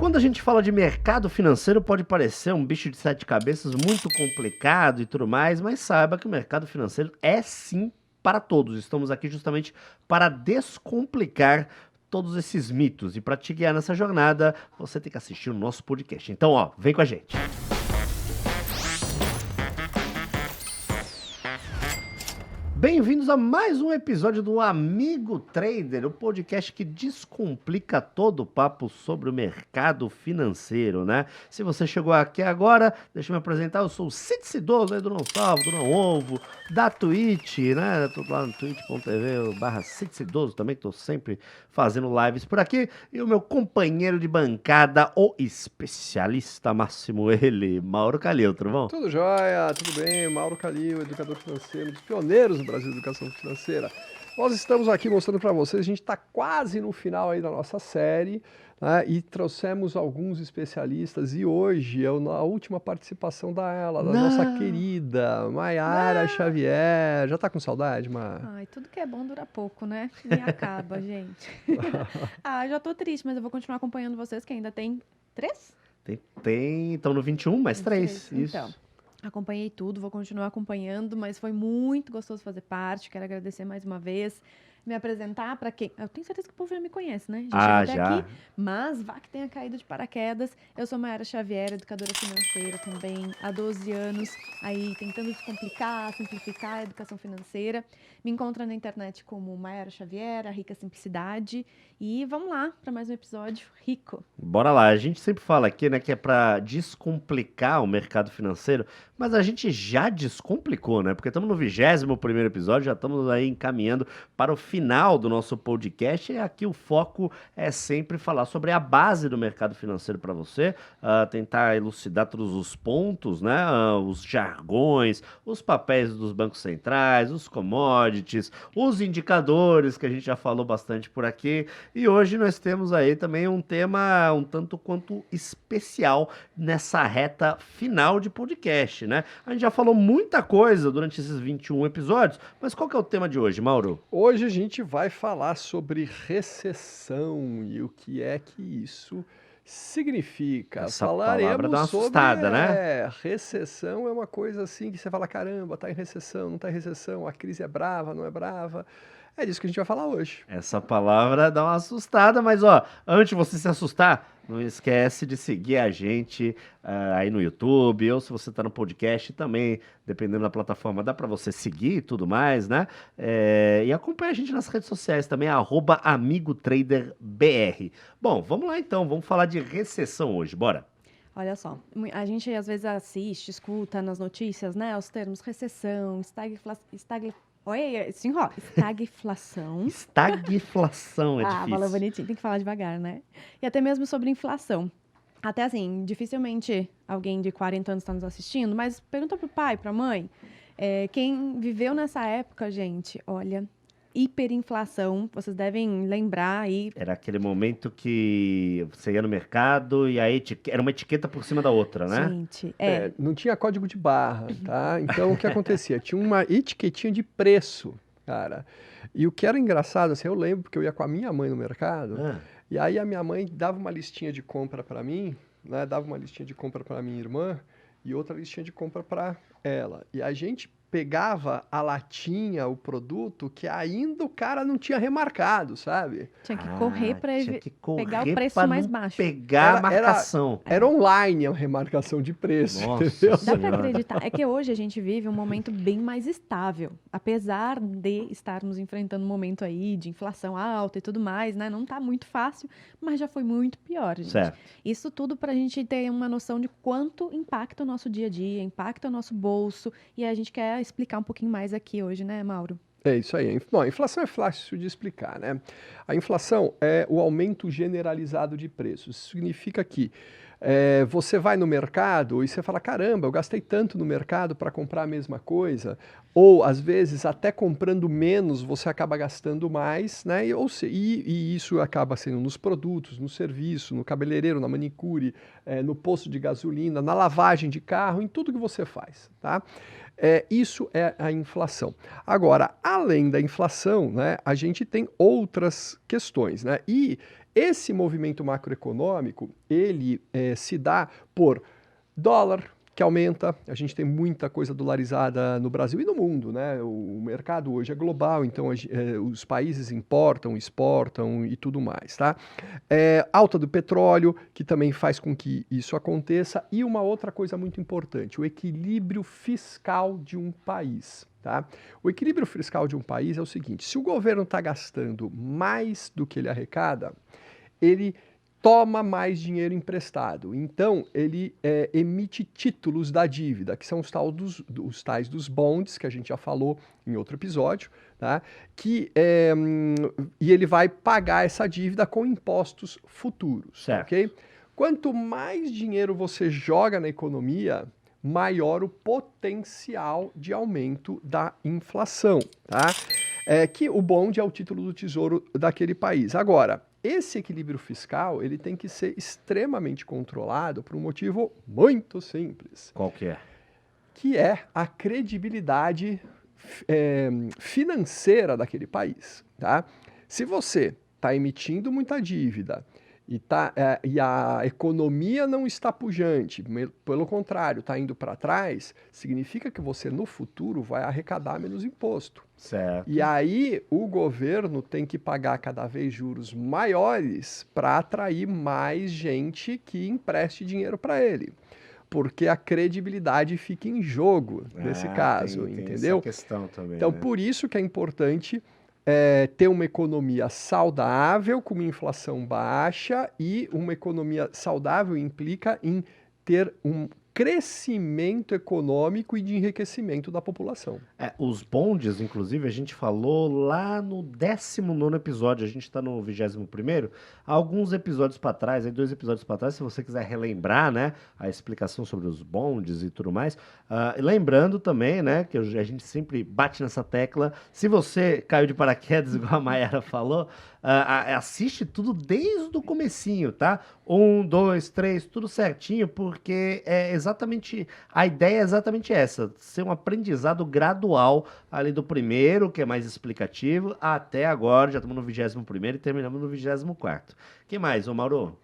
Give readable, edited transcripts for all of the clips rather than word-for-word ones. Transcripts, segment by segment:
Quando a gente fala de mercado financeiro, pode parecer um bicho de sete cabeças muito complicado e tudo mais, mas saiba que o mercado financeiro é sim para todos. Estamos aqui justamente para descomplicar todos esses mitos. E para te guiar nessa jornada, você tem que assistir o nosso podcast. Então, ó, vem com a gente. Bem-vindos a mais um episódio do Amigo Trader, o podcast que descomplica todo o papo sobre o mercado financeiro, né? Se você chegou aqui agora, deixa eu me apresentar, eu sou o Cid Cidoso, aí do Não Salvo, do Não Ovo, da Twitch, né? Tô lá no twitch.tv/Cid Cidoso também, que tô sempre fazendo lives por aqui. E o meu companheiro de bancada, o especialista máximo, ele, Mauro Calil, tudo bom? Tudo jóia, tudo bem, Mauro Calil, educador financeiro, dos pioneiros do Brasil de Educação Financeira. Nós estamos aqui mostrando para vocês, a gente está quase no final aí da nossa série, né, e trouxemos alguns especialistas e hoje é a última participação da nossa querida Maiara Xavier. Já tá com saudade, Mar? Ai, tudo que é bom dura pouco, né? E acaba, gente. Já tô triste, mas eu vou continuar acompanhando vocês, que ainda tem 3? Estão no 21, mais 3, isso. Então, acompanhei tudo, vou continuar acompanhando, mas foi muito gostoso fazer parte. Quero agradecer mais uma vez, me apresentar para quem... Eu tenho certeza que o povo já me conhece, né? Já chegou até aqui, mas vá que tenha caído de paraquedas. Eu sou Maiara Xavier, educadora financeira também, há 12 anos, aí tentando descomplicar, simplificar a educação financeira. Me encontra na internet como Maiara Xavier, a Rica Simplicidade. E vamos lá para mais um episódio rico. Bora lá, a gente sempre fala aqui, né, que é para descomplicar o mercado financeiro, mas a gente já descomplicou, né? Porque estamos no 21º episódio, já estamos aí encaminhando para o final do nosso podcast e aqui o foco é sempre falar sobre a base do mercado financeiro para você, tentar elucidar todos os pontos, né? Os jargões, os papéis dos bancos centrais, os commodities, os indicadores que a gente já falou bastante por aqui. E hoje nós temos aí também um tema um tanto quanto especial nessa reta final de podcast, né? A gente já falou muita coisa durante esses 21 episódios, mas qual que é o tema de hoje, Mauro? Hoje a gente vai falar sobre recessão e o que é que isso significa. Essa palavra dá uma assustada, né? Recessão é uma coisa assim que você fala, caramba, tá em recessão, não tá em recessão, a crise é brava, não é brava. É disso que a gente vai falar hoje. Essa palavra dá uma assustada, mas ó, antes de você se assustar, não esquece de seguir a gente aí no YouTube, ou se você tá no podcast também, dependendo da plataforma, dá para você seguir e tudo mais, né? E acompanha a gente nas redes sociais também, @AmigoTraderBR. Bom, vamos lá então, vamos falar de recessão hoje, bora. Olha só, a gente às vezes assiste, escuta nas notícias, né, os termos recessão, estagflação. Estagflação é difícil. Fala bonitinho, tem que falar devagar, né? E até mesmo sobre inflação. Até assim, dificilmente alguém de 40 anos está nos assistindo, mas pergunta pro pai, pra mãe. Quem viveu nessa época, gente, olha, hiperinflação, vocês devem lembrar aí. Era aquele momento que você ia no mercado e aí era uma etiqueta por cima da outra, né? Gente, não tinha código de barra, tá? Então, o que acontecia? Tinha uma etiquetinha de preço, cara. E o que era engraçado, assim, eu lembro porque eu ia com a minha mãe no mercado, e aí a minha mãe dava uma listinha de compra para mim, né? Dava uma listinha de compra para minha irmã e outra listinha de compra para ela. E a gente pegava a latinha, o produto, que ainda o cara não tinha remarcado, sabe? Tinha que correr para pegar o preço mais baixo. Pegar a marcação. Era online a remarcação de preço. Nossa, dá para acreditar. É que hoje a gente vive um momento bem mais estável. Apesar de estarmos enfrentando um momento aí de inflação alta e tudo mais, né? Não tá muito fácil, mas já foi muito pior, gente. Certo. Isso tudo para a gente ter uma noção de quanto impacta o nosso dia a dia, impacta o nosso bolso, e a gente quer explicar um pouquinho mais aqui hoje, né, Mauro? É isso aí. Bom, a inflação é fácil de explicar, né? A inflação é o aumento generalizado de preços. Isso significa que você vai no mercado e você fala, caramba, eu gastei tanto no mercado para comprar a mesma coisa, ou às vezes até comprando menos você acaba gastando mais, né? E isso acaba sendo nos produtos, no serviço, no cabeleireiro, na manicure, no posto de gasolina, na lavagem de carro, em tudo que você faz, tá? Isso é a inflação. Agora, além da inflação, né, a gente tem outras questões, né? E esse movimento macroeconômico, ele se dá por dólar, que aumenta, a gente tem muita coisa dolarizada no Brasil e no mundo, né? O mercado hoje é global, então os países importam, exportam e tudo mais, tá? Alta do petróleo, que também faz com que isso aconteça, e uma outra coisa muito importante, o equilíbrio fiscal de um país, tá? O equilíbrio fiscal de um país é o seguinte, se o governo está gastando mais do que ele arrecada, ele toma mais dinheiro emprestado. Então, ele emite títulos da dívida, que são os tais dos bonds, que a gente já falou em outro episódio, tá? E ele vai pagar essa dívida com impostos futuros, certo. ok? Quanto mais dinheiro você joga na economia, maior o potencial de aumento da inflação, tá? Que o bond é o título do tesouro daquele país. Agora, esse equilíbrio fiscal, ele tem que ser extremamente controlado por um motivo muito simples. Qual que é? Que é a credibilidade financeira daquele país, tá? Se você está emitindo muita dívida e a economia não está pujante, pelo contrário, está indo para trás, significa que você no futuro vai arrecadar menos imposto. Certo. E aí o governo tem que pagar cada vez juros maiores para atrair mais gente que empreste dinheiro para ele. Porque a credibilidade fica em jogo nesse caso, tem entendeu? Essa questão também, Então, né? por isso que é importante ter uma economia saudável, com uma inflação baixa, e uma economia saudável implica em ter um crescimento econômico e de enriquecimento da população. Os bondes, inclusive, a gente falou lá no 19º episódio, a gente está no 21º, há alguns episódios para trás, 2 episódios para trás, se você quiser relembrar, né, a explicação sobre os bondes e tudo mais. Lembrando também, né, que a gente sempre bate nessa tecla, se você caiu de paraquedas, igual a Mayara falou, assiste tudo desde o comecinho, tá? 1, 2, 3, tudo certinho, porque a ideia é exatamente essa, ser um aprendizado gradual ali do primeiro, que é mais explicativo, até agora, já estamos no 21º e terminamos no 24º. O que mais, ô Mauro?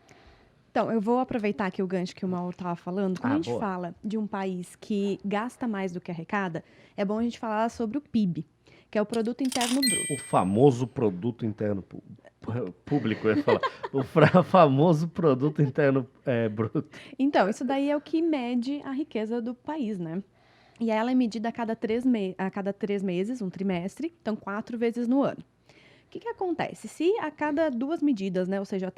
Então, eu vou aproveitar aqui o gancho que o Mauro estava falando. Quando a gente boa. fala de um país que gasta mais do que arrecada, é bom a gente falar sobre o PIB, que é o Produto Interno Bruto. O famoso Produto Interno Público, eu ia falar. O famoso Produto Interno Bruto. Então, isso daí é o que mede a riqueza do país, né? E ela é medida a cada 3 meses, um trimestre, então 4 vezes no ano. O que acontece? Se a cada 2 medidas, né, ou seja,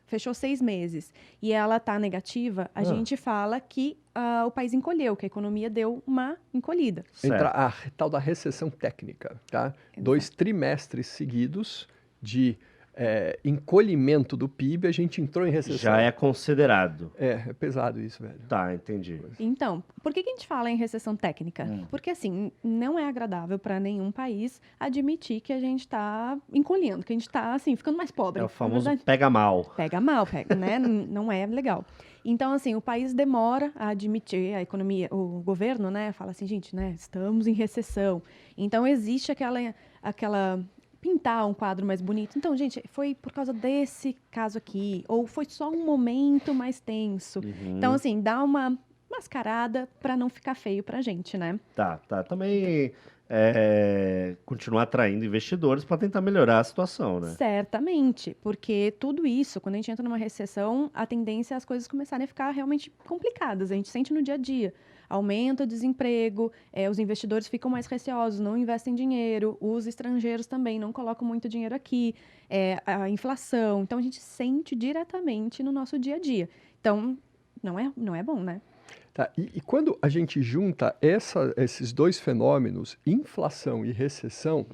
fechou 6 meses e ela está negativa, a gente fala que o país encolheu, que a economia deu uma encolhida. Entra a tal da recessão técnica, tá? Exato. 2 trimestres seguidos de encolhimento do PIB, a gente entrou em recessão. Já é considerado. É pesado isso, velho. Tá, entendi. Então, por que a gente fala em recessão técnica? Porque, assim, não é agradável para nenhum país admitir que a gente está encolhendo, que a gente está, assim, ficando mais pobre. É o famoso pega mal. Pega mal, né? Não é legal. Então, assim, o país demora a admitir, a economia, o governo, né, fala assim, gente, né, estamos em recessão. Então, existe aquela pintar um quadro mais bonito. Então, gente, foi por causa desse caso aqui, ou foi só um momento mais tenso. Então, assim, dá uma mascarada para não ficar feio pra gente, né? Tá. Também continuar atraindo investidores para tentar melhorar a situação, né? Certamente, porque tudo isso, quando a gente entra numa recessão, a tendência é as coisas começarem a ficar realmente complicadas. A gente sente no dia a dia. Aumenta o desemprego, os investidores ficam mais receosos, não investem dinheiro, os estrangeiros também não colocam muito dinheiro aqui, a inflação. Então, a gente sente diretamente no nosso dia a dia. Então, não é bom, né? Tá, e quando a gente junta esses 2 fenômenos, inflação e recessão,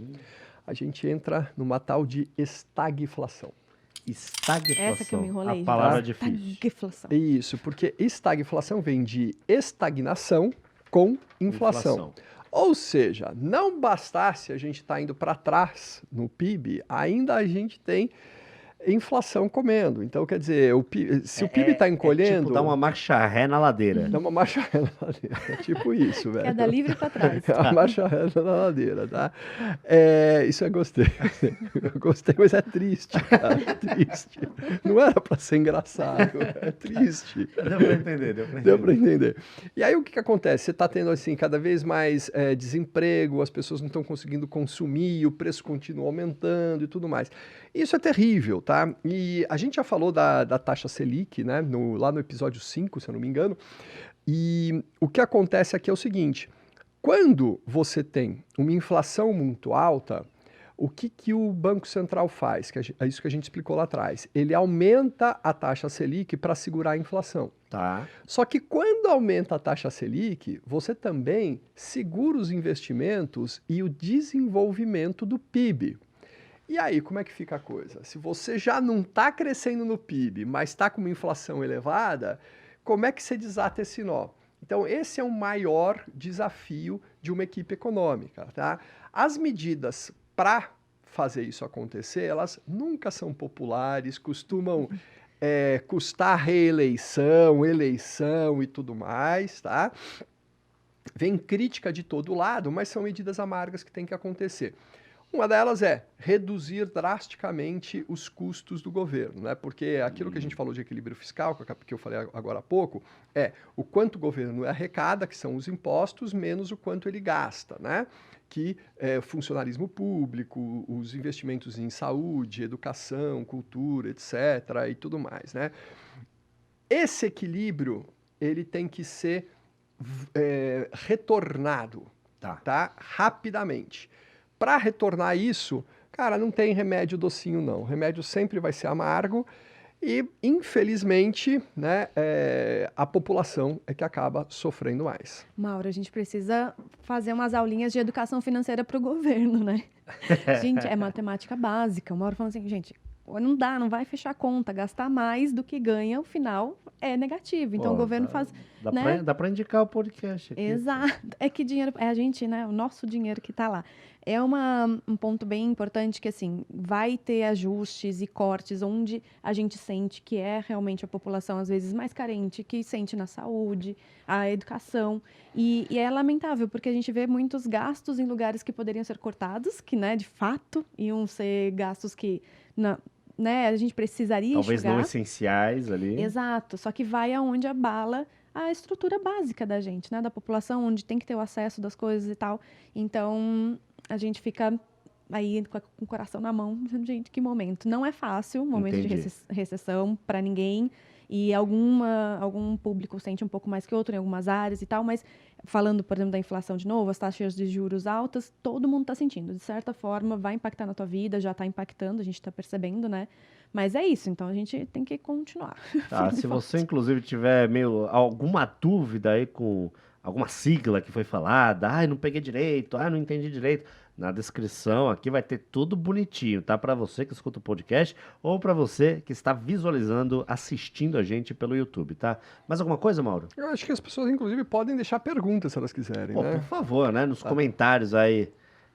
a gente entra numa tal de estagflação. Estagflação. Essa que eu me enrolei. A palavra tá? difícil. Estagflação. Isso, porque estagflação vem de estagnação com inflação. Ou seja, não bastasse a gente estar indo para trás no PIB, ainda a gente tem inflação comendo. Então, quer dizer, se o PIB está encolhendo... tipo dar uma marcha ré na ladeira. Dá uma marcha ré na ladeira. É tipo isso, velho. Queda livre para trás. É uma marcha ré na ladeira, tá? Isso eu gostei. Eu gostei, mas é triste, cara. É triste. Não era para ser engraçado. É triste. Deu para entender, Deu para entender. E aí o que acontece? Você está tendo assim cada vez mais desemprego, as pessoas não estão conseguindo consumir, o preço continua aumentando e tudo mais. Isso é terrível, tá? E a gente já falou da taxa Selic, né? Lá no episódio 5, se eu não me engano. E o que acontece aqui é o seguinte: quando você tem uma inflação muito alta, o que o Banco Central faz? É isso que a gente explicou lá atrás. Ele aumenta a taxa Selic para segurar a inflação. Tá. Só que quando aumenta a taxa Selic, você também segura os investimentos e o desenvolvimento do PIB. E aí, como é que fica a coisa? Se você já não está crescendo no PIB, mas está com uma inflação elevada, como é que você desata esse nó? Então, esse é o maior desafio de uma equipe econômica, tá? As medidas para fazer isso acontecer, elas nunca são populares, costumam custar reeleição, eleição e tudo mais, tá? Vem crítica de todo lado, mas são medidas amargas que têm que acontecer. Uma delas é reduzir drasticamente os custos do governo, né? Porque aquilo que a gente falou de equilíbrio fiscal, que eu falei agora há pouco, é o quanto o governo arrecada, que são os impostos, menos o quanto ele gasta, né? Que funcionarismo público, os investimentos em saúde, educação, cultura, etc. e tudo mais, né? Esse equilíbrio, ele tem que ser retornado, tá? Rapidamente. Para retornar isso, cara, não tem remédio docinho, não. O remédio sempre vai ser amargo e, infelizmente, né, a população é que acaba sofrendo mais. Mauro, a gente precisa fazer umas aulinhas de educação financeira para o governo, né? Gente, é matemática básica. O Mauro falando assim, gente, não dá, não vai fechar a conta. Gastar mais do que ganha, o final é negativo. Então, o governo faz... Dá para indicar o podcast aqui. Exato. É que dinheiro... É a gente, né? O nosso dinheiro que está lá. É um ponto bem importante que, assim, vai ter ajustes e cortes onde a gente sente que é realmente a população, às vezes, mais carente, que sente na saúde, a educação. E é lamentável, porque a gente vê muitos gastos em lugares que poderiam ser cortados, que, né, de fato, iam ser gastos que... né, a gente precisaria talvez enxugar. Não essenciais ali. Exato, só que vai aonde abala a estrutura básica da gente, né, da população, onde tem que ter o acesso das coisas e tal. Então, a gente fica aí com o coração na mão, dizendo, gente, que momento. Não é fácil, momento Entendi. de recessão para ninguém, e algum público sente um pouco mais que outro em algumas áreas e tal, mas falando, por exemplo, da inflação de novo, as taxas de juros altas, todo mundo está sentindo. De certa forma, vai impactar na tua vida, já está impactando, a gente está percebendo, né? Mas é isso, então a gente tem que continuar. Tá, se você, inclusive, tiver alguma dúvida aí com alguma sigla que foi falada, não peguei direito, não entendi direito, na descrição aqui vai ter tudo bonitinho, tá? Para você que escuta o podcast ou para você que está visualizando, assistindo a gente pelo YouTube, tá? Mais alguma coisa, Mauro? Eu acho que as pessoas, inclusive, podem deixar perguntas se elas quiserem, né? Por favor, né? Nos comentários aí.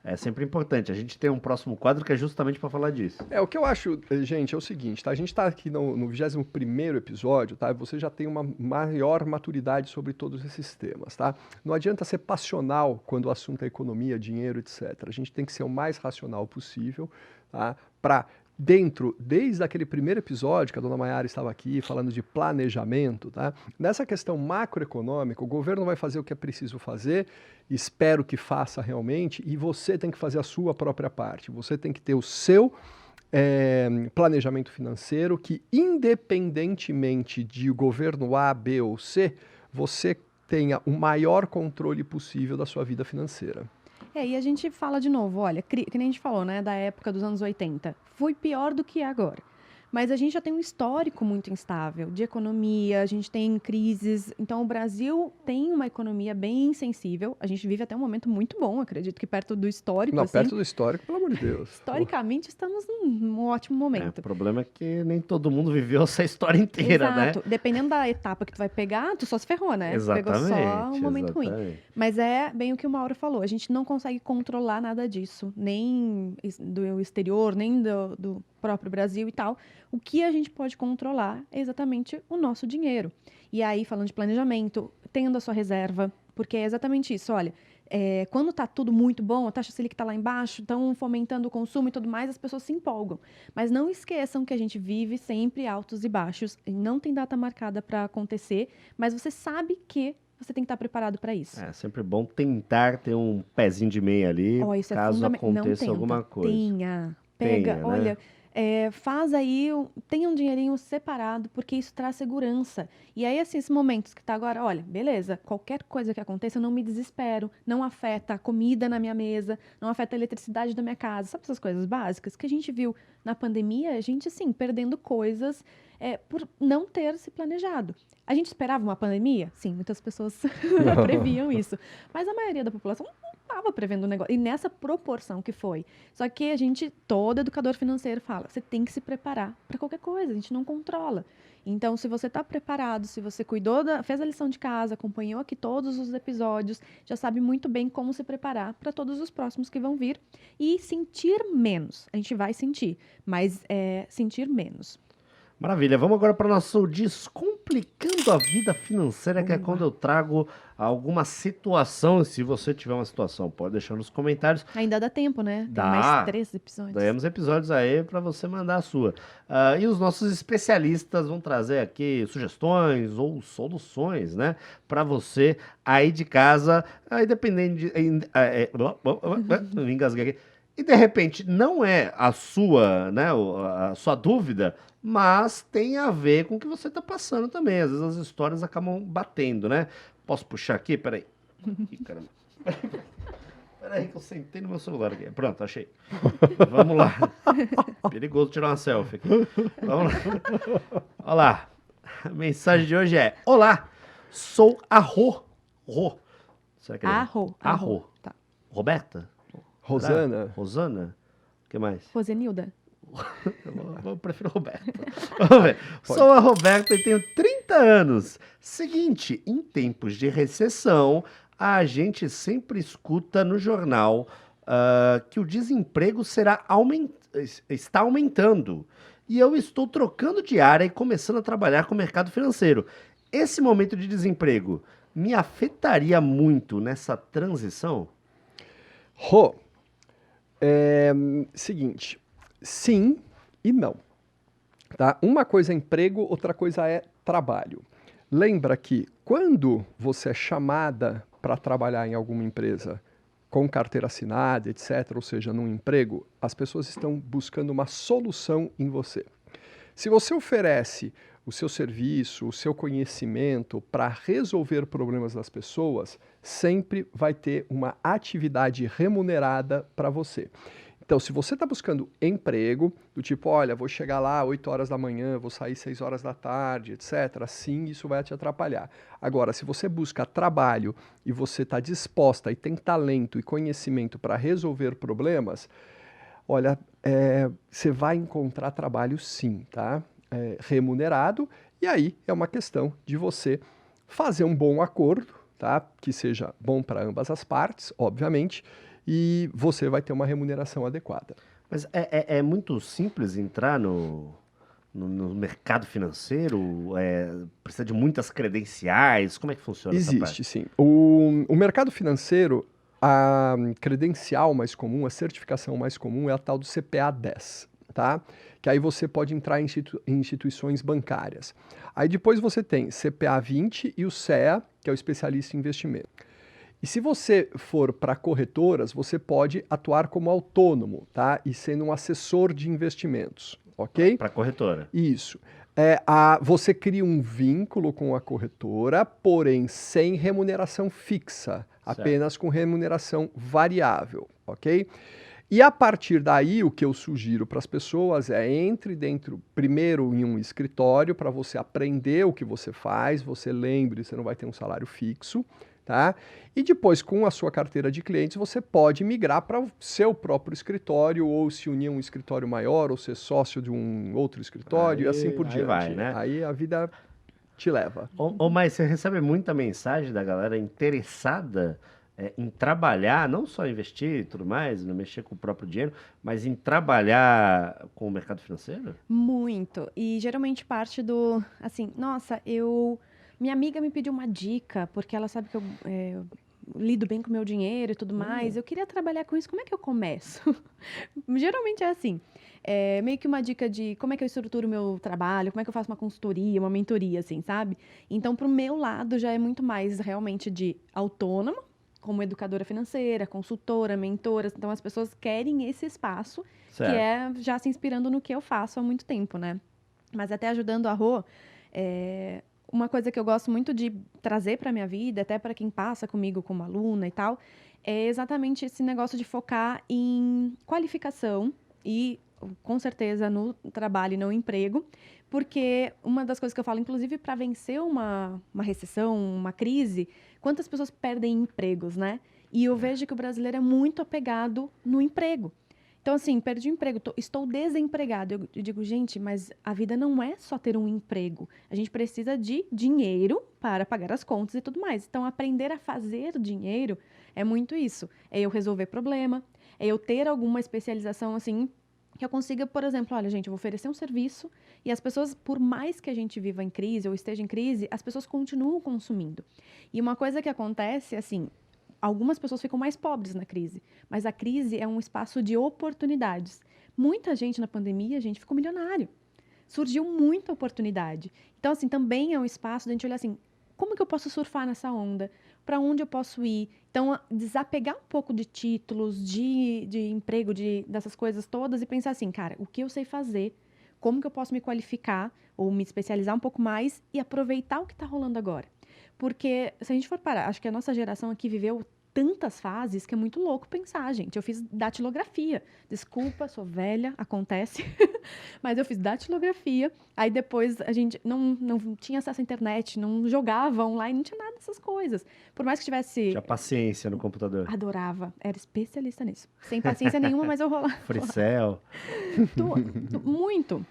É sempre importante. A gente tem um próximo quadro que é justamente para falar disso. O que eu acho, gente, é o seguinte, tá? A gente está aqui no 21º episódio, tá? Você já tem uma maior maturidade sobre todos esses temas, tá? Não adianta ser passional quando o assunto é economia, dinheiro, etc. A gente tem que ser o mais racional possível, tá? Para desde aquele primeiro episódio que a dona Maiara estava aqui falando de planejamento, tá? Nessa questão macroeconômica, o governo vai fazer o que é preciso fazer, espero que faça realmente, e você tem que fazer a sua própria parte. Você tem que ter o seu planejamento financeiro que, independentemente de o governo A, B ou C, você tenha o maior controle possível da sua vida financeira. E a gente fala de novo, olha, que nem a gente falou, né, da época dos anos 80, foi pior do que é agora. Mas a gente já tem um histórico muito instável de economia, a gente tem crises. Então, o Brasil tem uma economia bem sensível. A gente vive até um momento muito bom, acredito que perto do histórico. Não, assim, perto do histórico, pelo amor de Deus. Historicamente, estamos num ótimo momento. O problema é que nem todo mundo viveu essa história inteira, Exato. né? Dependendo da etapa que tu vai pegar, tu só se ferrou, né? Exatamente. Pegou só um momento ruim. Exatamente. Mas é bem o que o Mauro falou. A gente não consegue controlar nada disso. Nem do exterior, nem do próprio Brasil e tal, o que a gente pode controlar é exatamente o nosso dinheiro. E aí, falando de planejamento, tendo a sua reserva, porque é exatamente isso, olha, quando está tudo muito bom, a taxa Selic está lá embaixo, estão fomentando o consumo e tudo mais, as pessoas se empolgam. Mas não esqueçam que a gente vive sempre altos e baixos, e não tem data marcada para acontecer, mas você sabe que você tem que estar preparado para isso. É sempre bom tentar ter um pezinho de meia ali, Isso caso não aconteça tenta, alguma coisa. Pega, Tenha, né? olha, faz aí, tenha um dinheirinho separado, porque isso traz segurança. E aí, assim, esses momentos que tá agora, olha, beleza, qualquer coisa que aconteça, eu não me desespero, não afeta a comida na minha mesa, não afeta a eletricidade da minha casa, sabe essas coisas básicas que a gente viu na pandemia, a gente, assim, perdendo coisas por não ter se planejado. A gente esperava uma pandemia? Sim, muitas pessoas previam isso, mas a maioria da população não estava prevendo o negócio, e nessa proporção que foi. Só que todo educador financeiro fala, você tem que se preparar para qualquer coisa, a gente não controla. Então, se você está preparado, se você fez a lição de casa, acompanhou aqui todos os episódios, já sabe muito bem como se preparar para todos os próximos que vão vir e sentir menos. A gente vai sentir, mas sentir menos. Maravilha, vamos agora para o nosso Descomplicando a Vida Financeira, que é quando eu trago alguma situação. Se você tiver uma situação, pode deixar nos comentários. Ainda dá tempo, né? Tem Dá. mais 3 episódios. Temos episódios aí para você mandar a sua. E os nossos especialistas vão trazer aqui sugestões ou soluções, né? Para você aí de casa, independente de... me engasguei aqui. E de repente não é a sua, né, a sua dúvida, mas tem a ver com o que você está passando também. Às vezes as histórias acabam batendo, né? Posso puxar aqui? Peraí. Ih, caramba. Peraí que eu sentei no meu celular aqui. Pronto, achei. Vamos lá. Perigoso tirar uma selfie aqui. Vamos lá. Olha lá. A mensagem de hoje é: olá, sou a Rô. Será que é? Arro. Tá. Roberta? Rosana. Rosana? O que mais? Rosenilda. Eu prefiro Roberta. Vamos ver. Sou a Roberta e tenho 30 anos. Seguinte, em tempos de recessão, a gente sempre escuta no jornal que o desemprego está aumentando. E eu estou trocando de área e começando a trabalhar com o mercado financeiro. Esse momento de desemprego me afetaria muito nessa transição? Rô, seguinte, sim e não. Tá? Uma coisa é emprego, outra coisa é trabalho. Lembra que quando você é chamada para trabalhar em alguma empresa com carteira assinada, etc., ou seja, num emprego, as pessoas estão buscando uma solução em você. Se você oferece o seu serviço, o seu conhecimento para resolver problemas das pessoas, sempre vai ter uma atividade remunerada para você. Então, se você está buscando emprego, do tipo, olha, vou chegar lá 8 horas da manhã, vou sair 6 horas da tarde, etc., sim, isso vai te atrapalhar. Agora, se você busca trabalho e você está disposta e tem talento e conhecimento para resolver problemas, olha, você vai encontrar trabalho sim, tá? Remunerado, e aí é uma questão de você fazer um bom acordo, tá? Que seja bom para ambas as partes, obviamente, e você vai ter uma remuneração adequada. Mas é muito simples entrar no mercado financeiro? Precisa de muitas credenciais? Como é que funciona essa parte? Existe, sim. O mercado financeiro, a credencial mais comum, a certificação mais comum é a tal do CPA 10, tá? Que aí você pode entrar em instituições bancárias. Aí depois você tem CPA 20 e o CEA, que é o especialista em investimento. E se você for para corretoras, você pode atuar como autônomo, tá? E sendo um assessor de investimentos, ok? Para corretora. Isso. Você cria um vínculo com a corretora, porém sem remuneração fixa, apenas com remuneração variável, ok? E a partir daí, o que eu sugiro para as pessoas entre dentro, primeiro em um escritório, para você aprender o que você faz, você lembre, você não vai ter um salário fixo, tá? E depois, com a sua carteira de clientes, você pode migrar para o seu próprio escritório, ou se unir a um escritório maior, ou ser sócio de um outro escritório, e assim por diante. Vai, né? Aí a vida te leva. Mas você recebe muita mensagem da galera interessada em trabalhar, não só investir e tudo mais, né, mexer com o próprio dinheiro, mas em trabalhar com o mercado financeiro? Muito. E geralmente parte do, assim, nossa, minha amiga me pediu uma dica, porque ela sabe que eu lido bem com o meu dinheiro e tudo mais. Eu queria trabalhar com isso, como é que eu começo? Geralmente é assim, meio que uma dica de como é que eu estruturo o meu trabalho, como é que eu faço uma consultoria, uma mentoria, assim, sabe? Então, pro meu lado, já é muito mais realmente de autônoma, como educadora financeira, consultora, mentora. Então, as pessoas querem esse espaço, que Certo. é já se inspirando no que eu faço há muito tempo, né? Mas até ajudando a Rô, uma coisa que eu gosto muito de trazer para minha vida, até para quem passa comigo como aluna e tal, é exatamente esse negócio de focar em qualificação e, com certeza, no trabalho e no emprego, porque uma das coisas que eu falo, inclusive, para vencer uma recessão, uma crise, quantas pessoas perdem empregos, né? E eu vejo que o brasileiro é muito apegado no emprego. Então, assim, perdi o emprego, estou desempregado. Eu digo, gente, mas a vida não é só ter um emprego. A gente precisa de dinheiro para pagar as contas e tudo mais. Então, aprender a fazer dinheiro é muito isso. É eu resolver problema, é eu ter alguma especialização, assim, que eu consiga, por exemplo, olha, gente, eu vou oferecer um serviço e as pessoas, por mais que a gente viva em crise ou esteja em crise, as pessoas continuam consumindo. E uma coisa que acontece, assim, algumas pessoas ficam mais pobres na crise, mas a crise é um espaço de oportunidades. Muita gente na pandemia, a gente ficou milionário. Surgiu muita oportunidade. Então, assim, também é um espaço de a gente olhar assim, como que eu posso surfar nessa onda? Para onde eu posso ir? Então, desapegar um pouco de títulos, de emprego, dessas coisas todas e pensar assim, cara, o que eu sei fazer? Como que eu posso me qualificar ou me especializar um pouco mais e aproveitar o que está rolando agora? Porque, se a gente for parar, acho que a nossa geração aqui viveu tantas fases que é muito louco pensar, gente. Eu fiz datilografia. Desculpa, sou velha, acontece. Mas eu fiz datilografia. Aí depois a gente não tinha acesso à internet, não jogava online, não tinha nada dessas coisas. Por mais que tivesse. Tinha paciência no computador. Adorava, era especialista nisso. Sem paciência nenhuma, mas eu rolava. Freecell. Muito.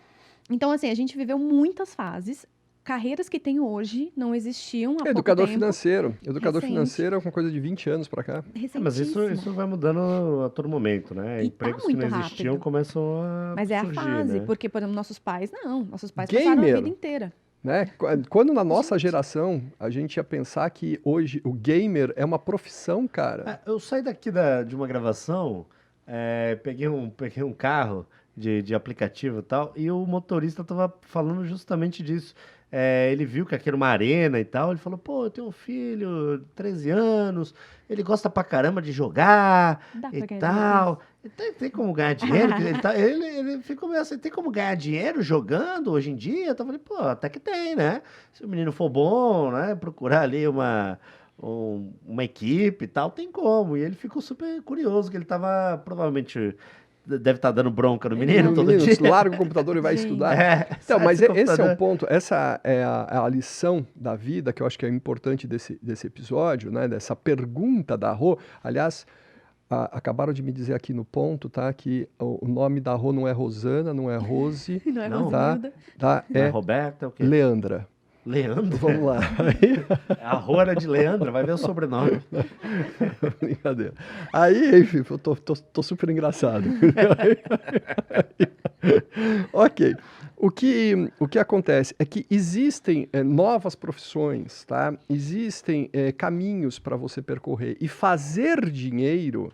Então, assim, a gente viveu muitas fases. Carreiras que tem hoje não existiam há pouco Educador tempo. financeiro. Educador Recente. financeiro é uma coisa de 20 anos para cá. Mas isso vai mudando a todo momento, né? E tá Empregos que não muito existiam rápido. começam a Mas é surgir, a fase, né? porque, por exemplo, nossos pais passaram a Gamer. vida inteira. Né? Quando na nossa geração a gente ia pensar que hoje o gamer é uma profissão, cara. Eu saí daqui de uma gravação, peguei um carro de aplicativo e tal, e o motorista tava falando justamente disso. Ele viu que aqui era uma arena e tal, ele falou, pô, eu tenho um filho, 13 anos, ele gosta pra caramba de jogar Dá e pra ganhar tal. Tem como ganhar dinheiro? Ele ficou meio assim, tem como ganhar dinheiro jogando hoje em dia? Eu falei, pô, até que tem, né? Se o menino for bom, né? Procurar ali uma equipe e tal, tem como. E ele ficou super curioso, que ele tava provavelmente. Deve estar dando bronca no menino todo Menino, dia. larga o computador e vai Gente. estudar. Então, sai mas do esse é o computador. ponto, essa é a lição da vida que eu acho que é importante desse episódio, né? Dessa pergunta da Rô. Aliás, acabaram de me dizer aqui no ponto, tá? Que o nome da Rô não é Rosana, não é Rose, Não é Não. Rosilda. tá? Não é É Roberta, é o quê? Leandra. Leandro? Vamos lá. A rua era de Leandro, vai ver o sobrenome. Brincadeira. Aí, enfim, eu tô super engraçado. Ok. O que acontece é que existem novas profissões, tá? Existem caminhos para você percorrer. E fazer dinheiro,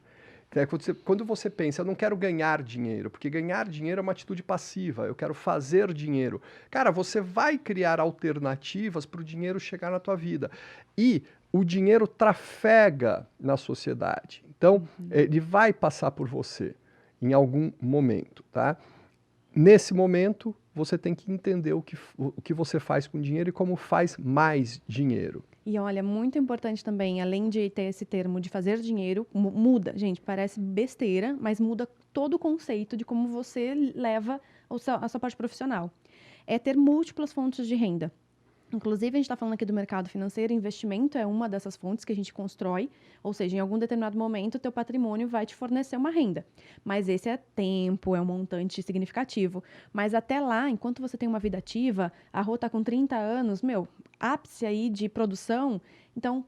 quando você pensa, eu não quero ganhar dinheiro, porque ganhar dinheiro é uma atitude passiva, eu quero fazer dinheiro. Cara, você vai criar alternativas para o dinheiro chegar na tua vida. E o dinheiro trafega na sociedade. Então, ele vai passar por você em algum momento, tá? Nesse momento, você tem que entender o que você faz com dinheiro e como faz mais dinheiro. E olha, muito importante também, além de ter esse termo de fazer dinheiro, muda, gente, parece besteira, mas muda todo o conceito de como você leva a sua parte profissional. É ter múltiplas fontes de renda. Inclusive, a gente está falando aqui do mercado financeiro, investimento é uma dessas fontes que a gente constrói, ou seja, em algum determinado momento, o teu patrimônio vai te fornecer uma renda. Mas esse é tempo, é um montante significativo. Mas até lá, enquanto você tem uma vida ativa, a Rô está com 30 anos, ápice aí de produção, então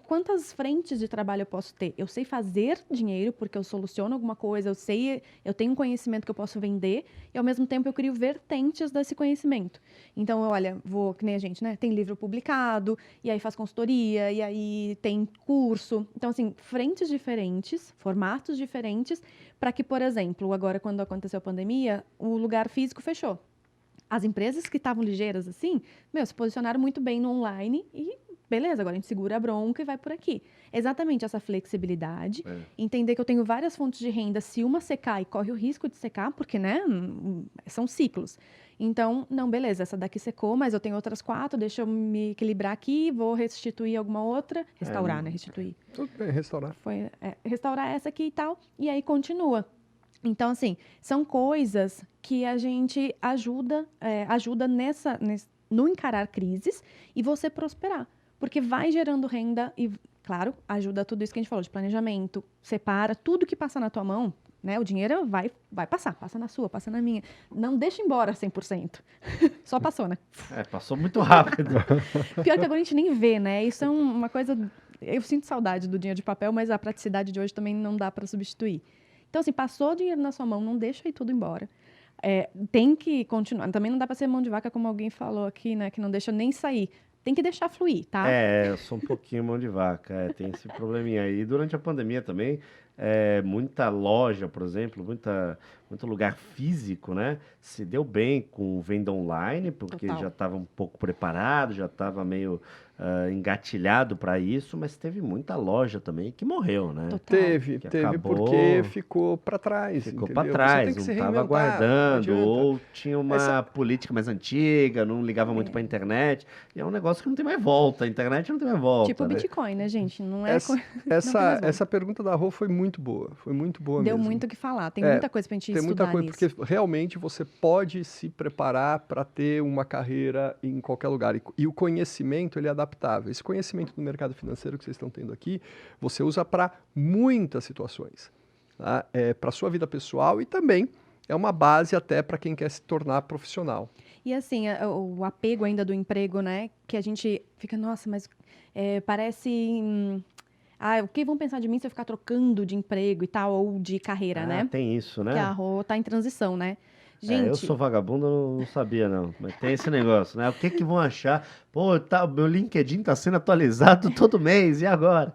quantas frentes de trabalho eu posso ter? Eu sei fazer dinheiro porque eu soluciono alguma coisa, eu tenho um conhecimento que eu posso vender e ao mesmo tempo eu crio vertentes desse conhecimento. Então, olha, que nem a gente, né? Tem livro publicado, e aí faz consultoria, e aí tem curso. Então, assim, frentes diferentes, formatos diferentes, para que, por exemplo, agora quando aconteceu a pandemia, o lugar físico fechou. As empresas que estavam ligeiras assim, se posicionaram muito bem no online e beleza, agora a gente segura a bronca e vai por aqui. Exatamente essa flexibilidade, entender que eu tenho várias fontes de renda, se uma secar e corre o risco de secar, porque, né, são ciclos. Então, não, beleza, essa daqui secou, mas eu tenho outras 4, deixa eu me equilibrar aqui, vou restituir alguma outra, restaurar, né, restituir. Tudo bem, restaurar. Restaurar essa aqui e tal, e aí continua. Então, assim, são coisas que a gente ajuda no encarar crises e você prosperar. Porque vai gerando renda e, claro, ajuda tudo isso que a gente falou, de planejamento, separa tudo que passa na tua mão, né? O dinheiro vai passar, passa na sua, passa na minha. Não deixa embora 100%. Só passou, né? Passou muito rápido. Pior que agora a gente nem vê, né? Isso é uma coisa... Eu sinto saudade do dinheiro de papel, mas a praticidade de hoje também não dá para substituir. Então, assim, passou o dinheiro na sua mão, não deixa aí tudo embora. Tem que continuar. Também não dá para ser mão de vaca, como alguém falou aqui, né? Que não deixa nem sair. Tem que deixar fluir, tá? Eu sou um pouquinho mão de vaca, tem esse probleminha aí. E durante a pandemia também, muita loja, por exemplo, muito lugar físico, né? Se deu bem com venda online, porque Total. já estava um pouco preparado, já estava meio engatilhado para isso, mas teve muita loja também que morreu, né? Total. Teve porque ficou para trás. Ficou entendeu? para Você trás, tem que se não estava reinventar, não aguardando, adianta. ou tinha uma política mais antiga, não ligava muito para a internet, e é um negócio que não tem mais volta, a internet não tem mais volta. Tipo o né? Bitcoin, né, gente? Não é... Essa pergunta da Rô foi muito boa Deu mesmo. muito o que falar, tem muita coisa pra gente Tem estudar muita coisa, nisso. porque realmente você pode se preparar para ter uma carreira em qualquer lugar. E o conhecimento, ele é adaptável. Esse conhecimento do mercado financeiro que vocês estão tendo aqui, você usa para muitas situações. Tá? Para a sua vida pessoal e também é uma base até para quem quer se tornar profissional. E assim, o apego ainda do emprego, né? Que a gente fica, nossa, mas parece... o que vão pensar de mim se eu ficar trocando de emprego e tal, ou de carreira, né? Tem isso, né? Que a Rô tá em transição, né? Gente, eu sou vagabundo, eu não sabia não, mas tem esse negócio, né? O que vão achar? Pô, meu LinkedIn tá sendo atualizado todo mês, e agora?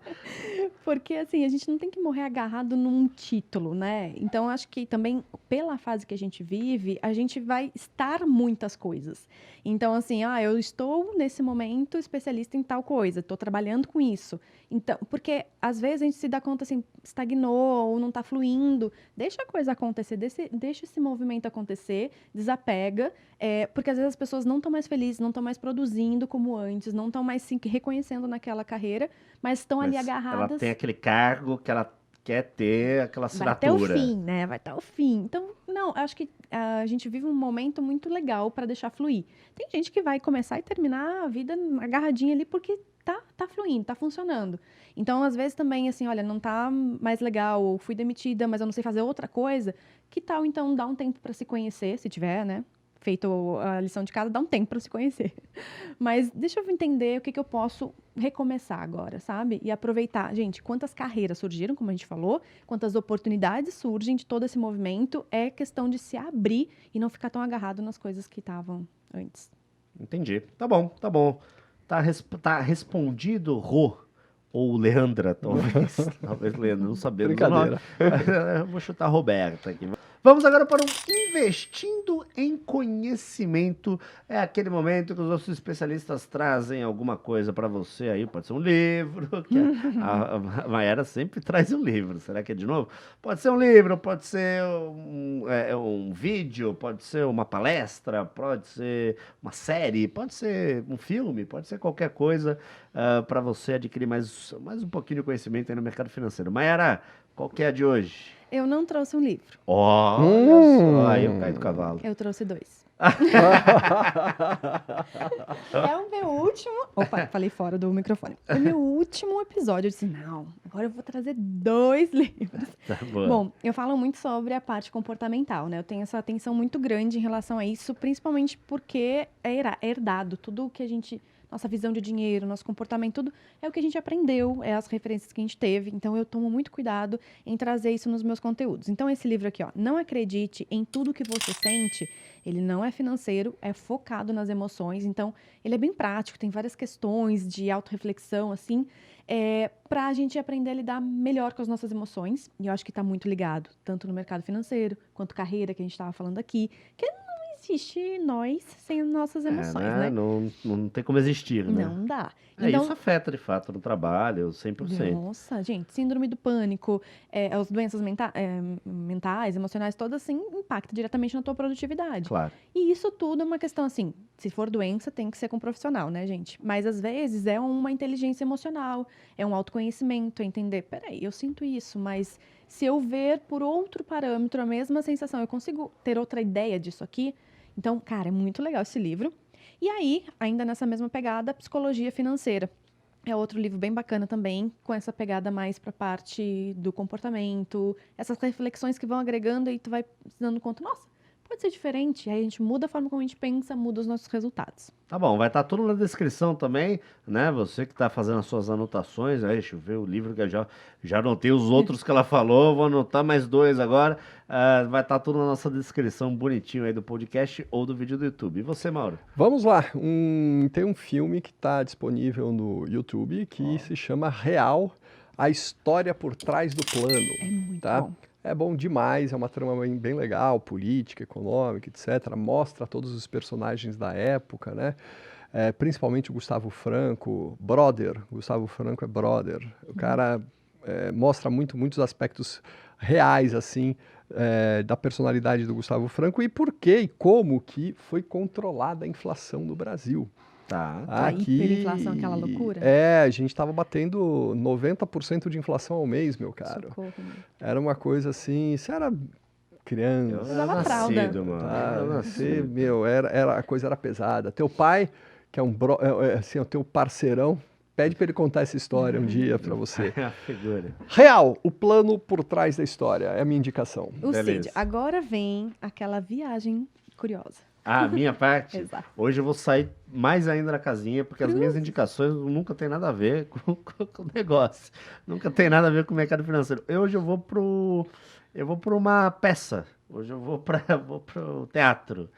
porque assim, a gente não tem que morrer agarrado num título, né? Então, acho que também, pela fase que a gente vive, a gente vai estar muitas coisas. Então, assim, eu estou, nesse momento, especialista em tal coisa, estou trabalhando com isso. Então, porque, às vezes, a gente se dá conta, assim, estagnou ou não está fluindo. Deixa a coisa acontecer, deixa esse movimento acontecer, desapega, porque, às vezes, as pessoas não estão mais felizes, não estão mais produzindo como antes, não estão mais se reconhecendo naquela carreira, mas estão ali agarradas. Ela tem aquele cargo que ela quer ter, aquela assinatura. Vai até o fim, né? Vai até o fim. Então, não, acho que a gente vive um momento muito legal para deixar fluir. Tem gente que vai começar e terminar a vida agarradinha ali porque tá fluindo, tá funcionando. Então, às vezes também, assim, olha, não tá mais legal, ou fui demitida, mas eu não sei fazer outra coisa. Que tal, então, dar um tempo para se conhecer, se tiver, né? Feito a lição de casa, dá um tempo para se conhecer. Mas deixa eu entender o que eu posso recomeçar agora, sabe? E aproveitar. Gente, quantas carreiras surgiram, como a gente falou, quantas oportunidades surgem de todo esse movimento, é questão de se abrir e não ficar tão agarrado nas coisas que estavam antes. Entendi. Tá bom. Tá respondido, Rô. Ou Leandra, talvez. Talvez Leandra, não sabemos o nome. Eu vou chutar a Roberta aqui. Vamos agora para um Investindo em Conhecimento. É aquele momento que os nossos especialistas trazem alguma coisa para você aí. Pode ser um livro. Que a Mayara sempre traz um livro. Será que é de novo? Pode ser um livro, pode ser um vídeo, pode ser uma palestra, pode ser uma série, pode ser um filme, pode ser qualquer coisa para você adquirir mais um pouquinho de conhecimento aí no mercado financeiro. Mayara, qual que é a de hoje? Eu não trouxe um livro. Olha só, aí eu caí do cavalo. Eu trouxe 2. É o meu último... Opa, falei fora do microfone. É o meu último episódio. Eu disse, não, agora eu vou trazer 2 livros. Tá bom. Bom, eu falo muito sobre a parte comportamental, né? Eu tenho essa atenção muito grande em relação a isso, principalmente porque é herdado. Tudo que a gente... nossa visão de dinheiro, nosso comportamento, tudo é o que a gente aprendeu, é as referências que a gente teve. Então, eu tomo muito cuidado em trazer isso nos meus conteúdos. Então, esse livro aqui, ó, Não Acredite em Tudo que Você Sente, ele não é financeiro, é focado nas emoções. Então, ele é bem prático, tem várias questões de autorreflexão, assim, para a gente aprender a lidar melhor com as nossas emoções. E eu acho que está muito ligado, tanto no mercado financeiro, quanto carreira, que a gente estava falando aqui, que não existe nós sem nossas emoções, né? Não tem como existir, né? Não dá. Então, isso afeta, de fato, no trabalho, 100%. Nossa, gente, síndrome do pânico, as doenças mentais, emocionais, todas, assim, impactam diretamente na tua produtividade. Claro. E isso tudo é uma questão, assim, se for doença, tem que ser com um profissional, né, gente? Mas, às vezes, é uma inteligência emocional, é um autoconhecimento, é entender, peraí, eu sinto isso, mas se eu ver por outro parâmetro a mesma sensação, eu consigo ter outra ideia disso aqui? Então, cara, é muito legal esse livro. E aí, ainda nessa mesma pegada, Psicologia Financeira. É outro livro bem bacana também, com essa pegada mais para a parte do comportamento, essas reflexões que vão agregando e tu vai se dando conta, nossa, pode ser diferente. Aí a gente muda a forma como a gente pensa, muda os nossos resultados. Tá bom, vai estar tudo na descrição também, né? Você que está fazendo as suas anotações, aí deixa eu ver o livro que eu já anotei os outros que ela falou, vou anotar mais 2 agora. Vai estar tudo na nossa descrição bonitinho aí do podcast ou do vídeo do YouTube. E você, Mauro? Vamos lá, tem um filme que está disponível no YouTube que se chama Real, a história por trás do plano. É muito tá? bom. É bom demais, é uma trama bem legal, política, econômica, etc. Mostra todos os personagens da época, né? Principalmente o Gustavo Franco, brother. O Gustavo Franco é brother. O cara mostra muitos aspectos reais, assim, da personalidade do Gustavo Franco e por que e como que foi controlada a inflação no Brasil. Tá. A hiperinflação, aquela loucura? A gente estava batendo 90% de inflação ao mês, meu caro. Socorro. Era uma coisa assim, você era criança. Eu Usava era fralda. nascido, mano. Eu nasci. A coisa era pesada. Teu pai, que é assim, o teu parceirão, pede para ele contar essa história um dia para você. A figura. Real, o plano por trás da história, é a minha indicação. O Beleza. Cid, agora vem aquela viagem curiosa. A minha parte, Exato. hoje eu vou sair mais ainda da casinha, porque as minhas indicações nunca tem nada a ver com o negócio. Nunca tem nada a ver com o mercado financeiro. Hoje eu vou pro uma peça. Hoje eu vou pro teatro.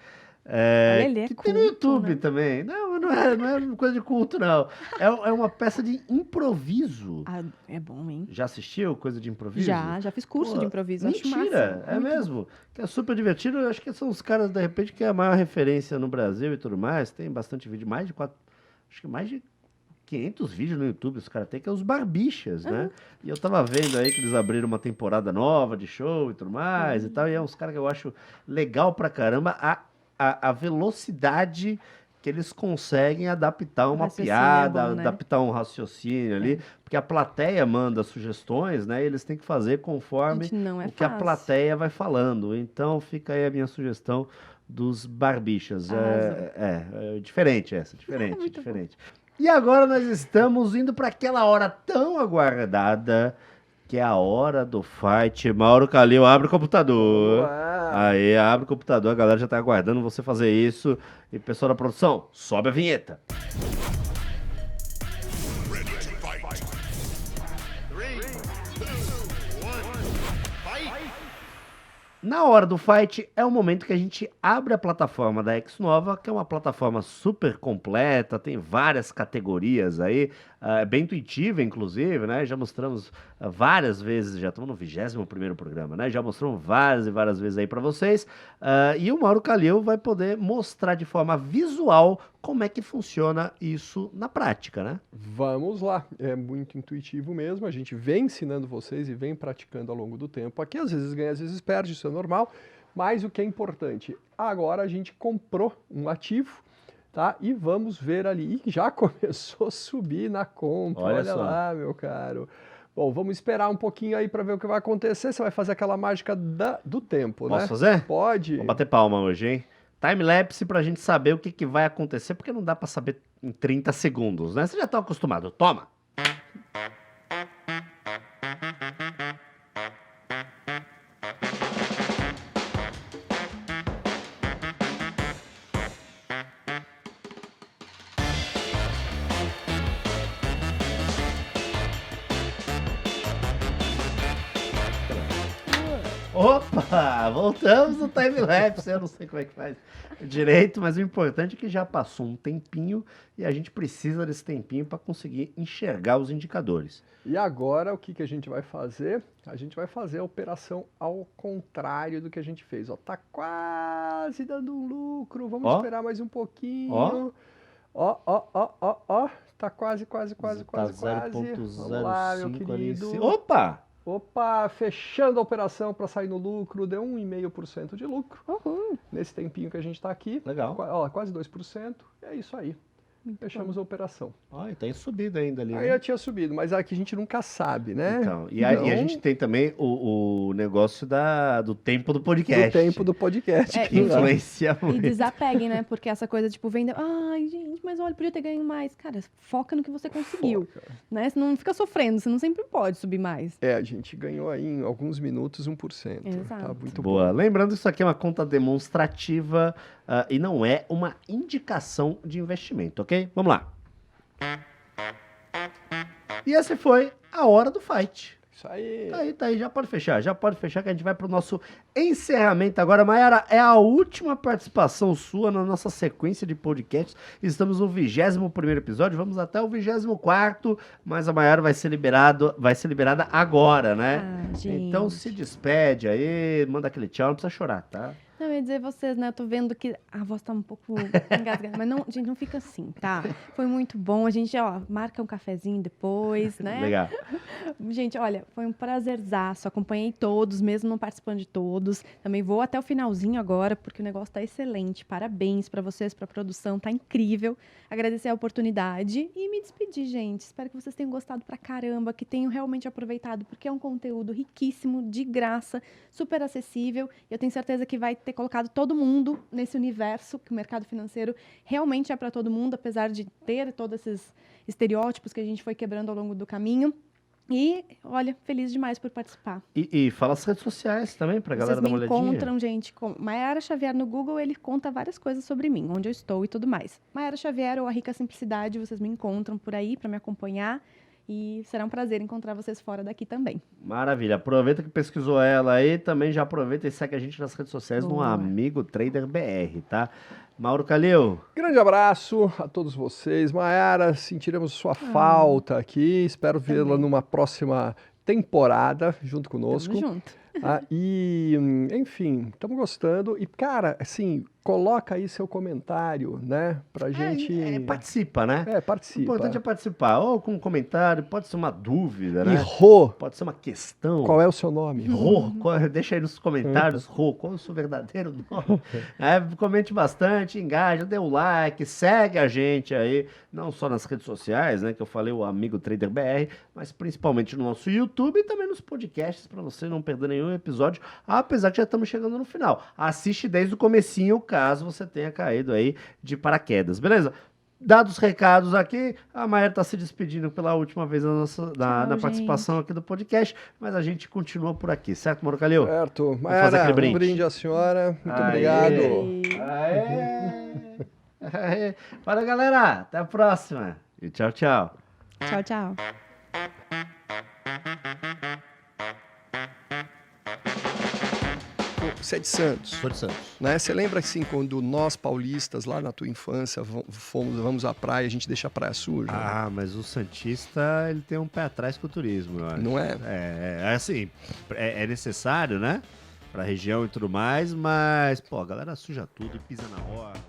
Olha, ele é que tem no culto, YouTube né? também. Não é coisa de culto, não. É uma peça de improviso. Ah, é bom, hein? Já assistiu coisa de improviso? Já fiz curso Pô, de improviso. Acho Mentira, máximo. é Muito mesmo. Que é super divertido. Eu acho que são os caras, de repente, que é a maior referência no Brasil e tudo mais. Tem bastante vídeo, acho que mais de 500 vídeos no YouTube os caras têm, que é os Barbichas, né? E eu tava vendo aí que eles abriram uma temporada nova de show e tudo mais e tal. E é uns caras que eu acho legal pra caramba a velocidade que eles conseguem adaptar uma raciocínio piada, é bom, né? adaptar um raciocínio ali, porque a plateia manda sugestões, né? E eles têm que fazer conforme Gente, não é o que a fácil. plateia vai falando. Então fica aí a minha sugestão dos Barbichas. É diferente essa, diferente, muito diferente. E agora nós estamos indo para aquela hora tão aguardada, que é a hora do fight. Mauro Calil, abre o computador. Aí, abre o computador, a galera já tá aguardando você fazer isso. E pessoal da produção, sobe a vinheta. Na hora do fight é o momento que a gente abre a plataforma da Exnova, que é uma plataforma super completa, tem várias categorias aí, é bem intuitiva inclusive, né? Já mostramos várias vezes, já estamos no 21º programa, né? Já mostramos várias e várias vezes aí para vocês, e o Mauro Calil vai poder mostrar de forma visual como é que funciona isso na prática, né? Vamos lá, é muito intuitivo mesmo, a gente vem ensinando vocês e vem praticando ao longo do tempo aqui, às vezes ganha, às vezes perde, isso é normal, mas o que é importante, agora a gente comprou um ativo, tá? E vamos ver ali, e já começou a subir na conta, olha só. lá, meu caro. Bom, vamos esperar um pouquinho aí para ver o que vai acontecer, você vai fazer aquela mágica do tempo, né? Posso fazer? Pode. Vou bater palma hoje, hein? Time-lapse pra gente saber o que vai acontecer, porque não dá pra saber em 30 segundos, né? Você já tá acostumado. Toma! Opa, voltamos no time-lapse. Eu não sei como é que faz direito, mas o importante é que já passou um tempinho e a gente precisa desse tempinho para conseguir enxergar os indicadores. E agora, o que a gente vai fazer? A gente vai fazer a operação ao contrário do que a gente fez. Ó, tá quase dando um lucro. Vamos esperar mais um pouquinho. Ó. Tá quase. Tá Vamos lá, meu querido. Opa, fechando a operação para sair no lucro. Deu 1,5% de lucro. Nesse tempinho que a gente está aqui. Legal. Ó, quase 2%. É isso aí. Fechamos a operação. Olha, tem subido ainda ali. Aí né? já tinha subido, mas aqui a gente nunca sabe, né? Então, e a gente tem também o negócio do tempo do podcast. Do tempo do podcast. Que influencia muito. E desapeguem, né? Porque essa coisa, tipo, venda. Ai, gente, mas olha, podia ter ganho mais. Cara, foca no que você conseguiu. Né? Você não fica sofrendo, você não sempre pode subir mais. A gente ganhou aí em alguns minutos 1%. Exato. Tá muito Boa. bom. Lembrando que isso aqui é uma conta demonstrativa e não é uma indicação de investimento, ok? Vamos lá. E essa foi a hora do fight. Isso aí. Tá aí, já pode fechar que a gente vai pro nosso encerramento agora. Mayara, é a última participação sua na nossa sequência de podcasts. Estamos no 21º episódio, vamos até o 24º, mas a Mayara vai ser liberada agora, né? Gente. Então se despede aí, manda aquele tchau, não precisa chorar, tá? Não, eu ia dizer vocês, né? Eu tô vendo que a voz tá um pouco engasgada, mas não, gente, não fica assim, tá? Foi muito bom. A gente, marca um cafezinho depois, né? Legal. Gente, olha, foi um prazerzaço. Acompanhei todos, mesmo não participando de todos. Também vou até o finalzinho agora, porque o negócio tá excelente. Parabéns pra vocês, pra produção, tá incrível. Agradecer a oportunidade e me despedir, gente. Espero que vocês tenham gostado pra caramba, que tenham realmente aproveitado, porque é um conteúdo riquíssimo, de graça, super acessível. Eu tenho certeza que vai ter colocado todo mundo nesse universo, que o mercado financeiro realmente é para todo mundo, apesar de ter todos esses estereótipos que a gente foi quebrando ao longo do caminho. E, olha, feliz demais por participar. E fala as redes sociais também, pra galera dar uma olhadinha. Vocês me encontram, gente, com Mayara Xavier no Google, ele conta várias coisas sobre mim, onde eu estou e tudo mais. Mayara Xavier ou A Rica Simplicidade, vocês me encontram por aí para me acompanhar. E será um prazer encontrar vocês fora daqui também. Maravilha. Aproveita que pesquisou ela aí, também já aproveita e segue a gente nas redes sociais no Amigo Trader BR, tá? Mauro Calil. Grande abraço a todos vocês. Mayara, sentiremos sua falta aqui. Espero vê-la numa próxima temporada junto conosco. Tamo junto. Enfim, estamos gostando. E, cara, assim, coloca aí seu comentário, né? Pra gente... Participa, né? Participa. O importante é participar. Ou com um comentário, pode ser uma dúvida, né? Pode ser uma questão. Qual é o seu nome? Deixa aí nos comentários, qual é o seu verdadeiro nome? Comente bastante, engaja, dê um like, segue a gente aí, não só nas redes sociais, né? Que eu falei, o Amigo Trader BR, mas principalmente no nosso YouTube e também nos podcasts, para você não perder nenhum episódio, apesar que já estamos chegando no final. Assiste desde o comecinho, caso você tenha caído aí de paraquedas, beleza? Dados os recados aqui, a Mayara está se despedindo pela última vez na participação aqui do podcast, mas a gente continua por aqui, certo, Mauro Calil? Certo. Mayara, um brinde à senhora. Muito obrigado. Aê. Valeu, galera. Até a próxima. E tchau, tchau. Tchau, tchau. Você é de Santos. Sou de Santos. Né? Você lembra assim, quando nós paulistas, lá na tua infância, vamos à praia, a gente deixa a praia suja? Ah, mas o santista, ele tem um pé atrás com o turismo, eu acho. Não é? Assim, é necessário, né? Pra região e tudo mais, mas, pô, a galera suja tudo e pisa na hora.